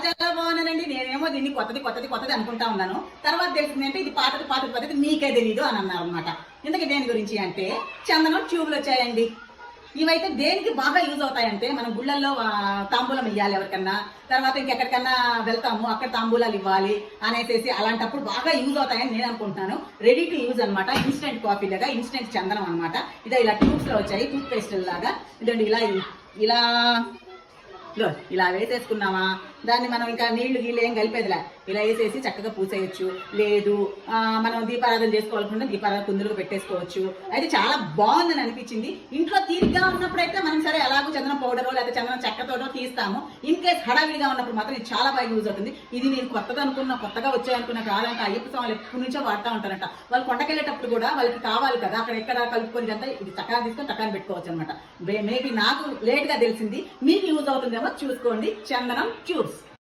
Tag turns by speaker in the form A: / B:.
A: చాలా బాగున్నానండి. నేనేమో దీన్ని కొత్తది అనుకుంటా ఉన్నాను. తర్వాత తెలిసింది అంటే ఇది పాతది పద్ధతి మీకే తెలీదు అని అన్నారు అనమాట. ఇందుకే దేని గురించి అంటే చందనం ట్యూబ్లు వచ్చాయండి. ఇవైతే దేనికి బాగా యూజ్ అవుతాయంటే మనం గుళ్ళల్లో తాంబూలం ఇవ్వాలి ఎవరికన్నా, తర్వాత ఇంకెక్కడికన్నా వెళ్తాము అక్కడ తాంబూలాలు ఇవ్వాలి అనేసి అలాంటప్పుడు బాగా యూజ్ అవుతాయని నేను అనుకుంటున్నాను. రెడీ టు యూజ్ అనమాట. ఇన్స్టెంట్ కాఫీ లాగా ఇన్స్టెంట్ చందనం అనమాట. ఇదే ఇలా ట్యూబ్స్ లో వచ్చాయి, టూత్ పేస్ట్ లాగా. ఇదండి ఇలా ఇలా వేసేసుకున్నామా, దాన్ని మనం ఇంకా నీళ్లు గీళ్ళు ఏం కలిపేదిలా ఇలా వేసేసి చక్కగా పూసేయచ్చు. లేదు మనం దీపారాధన చేసుకోవాలనుకుంటే దీపారాధన కుందులుగా పెట్టేసుకోవచ్చు. అయితే చాలా బాగుందని అనిపించింది. ఇంట్లో తీరిగ్గా ఉన్నప్పుడైతే మనం సరే అలాగూ చందనం పౌడరో లేదా చందనం చెక్కతోటో తీస్తాము. ఇన్ కేస్ హడావిడిగా ఉన్నప్పుడు మాత్రం ఇది చాలా బాగా యూజ్ అవుతుంది. ఇది నేను కొత్తగా వచ్చాయనుకున్న కాదంటే అయ్యప్ప స్వామి ఎప్పటి నుంచో వాడుతూ ఉంటారంట. వాళ్ళు కొండకెళ్ళేటప్పుడు కూడా వాళ్ళకి కావాలి కదా, అక్కడ ఎక్కడ కలుపుకొని అంతా ఇది చక్కగా తీసుకొని చక్కగా పెట్టుకోవచ్చు అనమాట. మేబీ నాకు లేట్ గా తెలిసింది, మీకు యూజ్ అవుతుందేమో చూసుకోండి. చందనం ట్యూబ్స్.